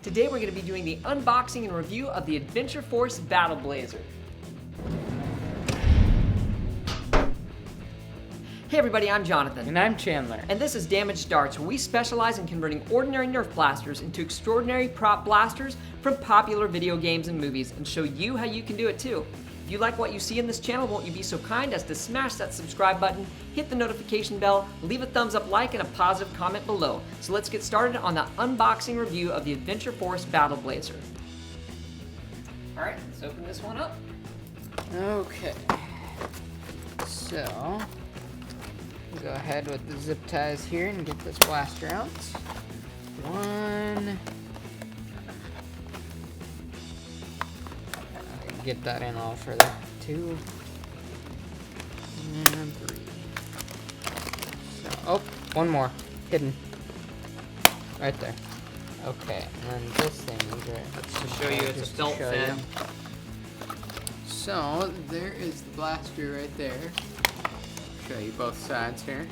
Today we're going to be doing the unboxing and review of the Adventure Force Battle Blazer. Hey everybody, I'm Jonathan. And I'm Chandler. And this is Damaged Darts, where we specialize in converting ordinary Nerf blasters into extraordinary prop blasters from popular video games and movies, and show you how you can do it too. If you like what you see in this channel, won't you be so kind as to smash that subscribe button, hit the notification bell, leave a thumbs up like, and a positive comment below. So let's get started on the unboxing review of the Adventure Force Battle Blazer. Alright, let's open this one up. Okay. So, go ahead with the zip ties here and get this blaster out. One. Get that in all for that. 2 and 3. So, oh, one more. Hidden. Right there. Okay, and then this thing is right. Let's just show you it's a felt fin. So, there is the blaster right there. Show you both sides here.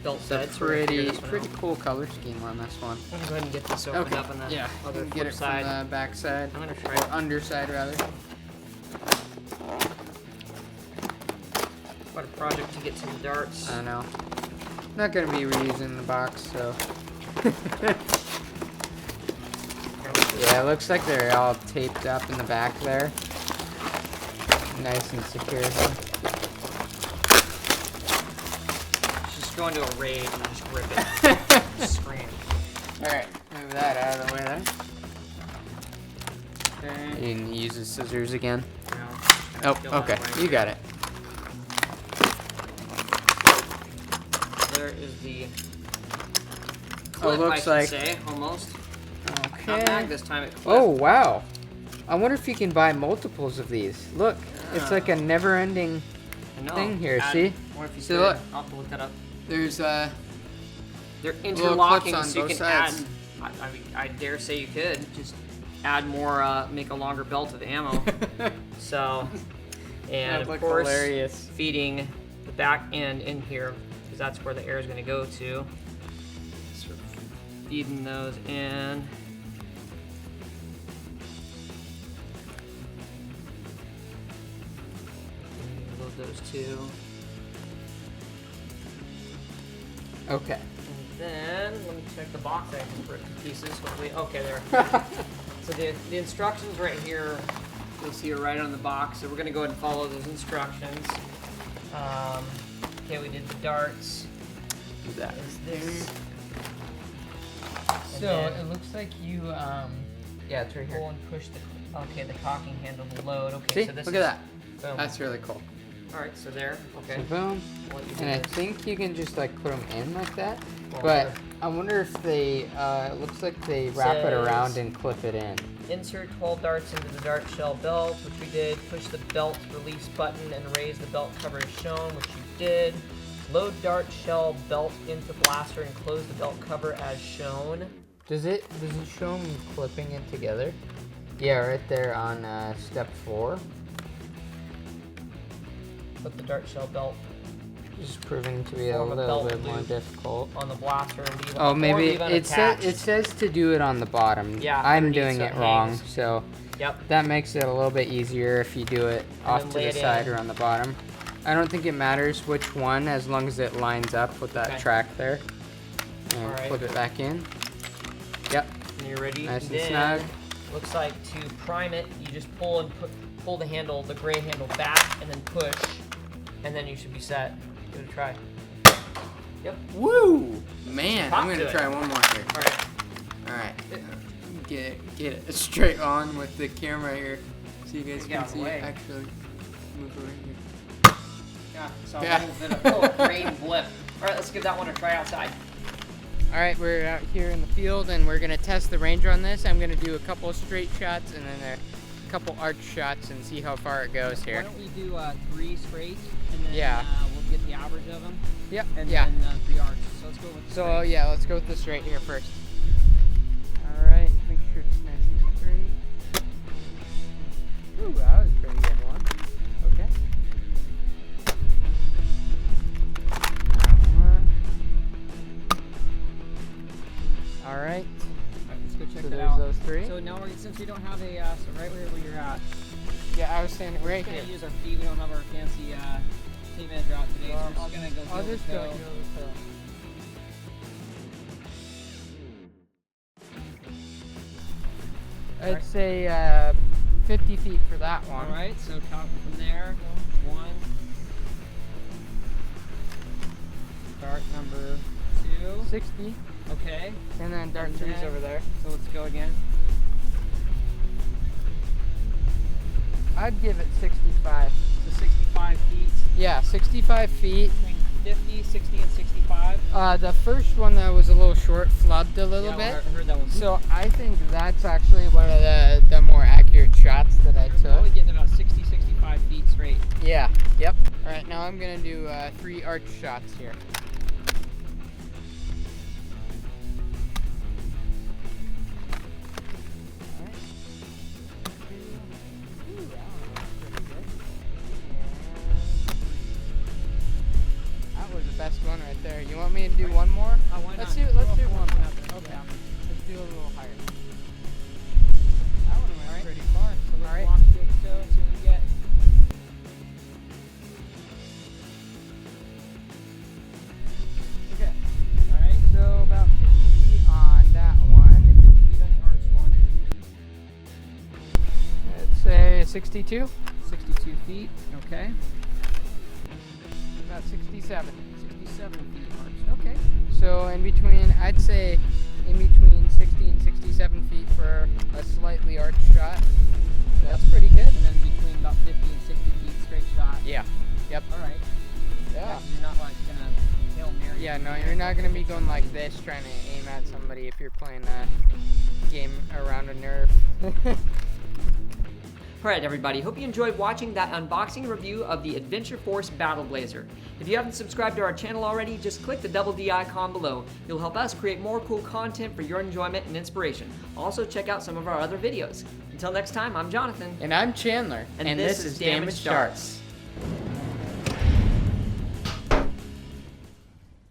Felt It's a pretty cool color scheme on this one. I'm going to go ahead and get this opened up on the other get it side. From the back side. I'm going to try or underside rather. What a project to get some darts. I know. Not going to be reusing the box, so. Yeah, it looks like they're all taped up in the back there. Nice and secure. Just go into a rage and just rip it. Just scream. Alright, move that out of the way there. Okay. You can use the scissors again. No. Oh, okay. You got it. There is the clip, Oh, looks I like. should say, almost. Okay. Not mag this time, it clipped. Oh, wow. I wonder if you can buy multiples of these. Look, it's like a never-ending thing here, see? What if you See, could? look. I'll have to look that up. There's, They're interlocking, on so you both can add. sides. I mean, I dare say you could just add more, make a longer belt of ammo. So, and of course, hilarious. feeding the back end in here, because that's where the air is going to go to. So feeding those in. Load those two. Okay. And then, let me check the box. I can rip to pieces. Hopefully, okay, there. So the instructions right here, you'll see it right on the box. So we're going to go ahead and follow those instructions. Okay, we did the darts. That Is there. So it looks like you, yeah, it's right here. Pull and push the, okay, the cocking handle to load. Okay, See, so this look is, at that. boom. That's really cool. Alright, so there, okay. So boom. I'll let you do And I this. think you can just like put them in like that. Well, But sure. I wonder if they, it looks like they wrap it around Says- and clip it in. Insert 12 darts into the dart shell belt, which we did. Push the belt release button and raise the belt cover as shown, which you did. Load dart shell belt into blaster and close the belt cover as shown. Does it show them clipping it together? Yeah, right there on step 4. Put the dart shell belt Just proving to be a Form a little belt bit more loop difficult. on the blaster and leave Oh, or maybe leave it unattached. says to do it on the bottom. Yeah, I'm underneath doing so it it wrong, hangs. so Yep. that makes it a little bit easier if you do it off then to lay the it side in. or on the bottom. I don't think it matters which one as long as it lines up with that Okay. track there. And Alright. flip it back in. Yep. And you're ready. Nice and Then, snug. looks like to prime it, you just pull and pull the handle, the gray handle back, and then push, and then you should be set. Give it a try. Yep. Woo! Man, Talk I'm to gonna it. try one more here. All right. Alright. Get it straight on with the camera here so you guys Get out can of the see way. it actually move over here. Yeah. So Yeah. a little bit of green blip. All right, let's give that one a try outside. Alright, we're out here in the field and we're gonna test the range on this. I'm gonna do a couple straight shots and then a couple arch shots and see how far it goes here. Why don't we do 3 straight, and then Yeah. we'll get the average of them, Yep. and Yeah. then 3 arches. So let's go with the So straight. yeah, let's go with the straight here first. Alright, make sure it's nice and straight. Ooh, that was a pretty good one. Okay. That one. Alright. Let's go check So that there's out. those three. So now since we don't have a, so right where you're at, Yeah, I was standing right we're here. gonna use our feet. We don't have our fancy team manager out today, so we're just gonna go I'll heel just to go toe. heel to toe. I'd say 50 feet for that one. All right, so count from there. 1. Dart number 2. 60, Okay. and then dart And 3's then- over there. So let's go again. I'd give it 65. So 65 feet. Yeah, 65 feet. Between 50, 60, and 65. The first one that was a little short flubbed a little Yeah, bit. I heard that one. So I think that's actually one of the more accurate shots that I We're took. probably getting about 60, 65 feet straight. Yeah, yep. All right, now I'm gonna do 3 arch shots here. All right. Ooh, that one looks pretty good. And that was the best one right there. You want me to do one more? Why Let's not? do one Throw more. out there. Okay. Yeah. Let's do a little higher. That one went Alright. pretty far. So let's All right. walk heel to toe, see what we get. Okay. Alright. So about 50 feet on that one. 50 feet on the arch one. Let's say 62. 62 feet. Okay. About 67. 67 feet arched. Okay. So in between, I'd say in between 60 and 67 feet for a slightly arched shot. That's pretty good. And then between about 50 and 60 feet straight shot. Yeah. Yep. Alright. Yeah. So you're not like gonna Hail Mary. Yeah, no, you're not going to be going like this trying to aim at somebody if you're playing a game around a NERF. Alright everybody, hope you enjoyed watching that unboxing review of the Adventure Force Battle Blazer. If you haven't subscribed to our channel already, just click the double D icon below. You'll help us create more cool content for your enjoyment and inspiration. Also check out some of our other videos. Until next time, I'm Jonathan. And I'm Chandler. And this is Damaged Darts.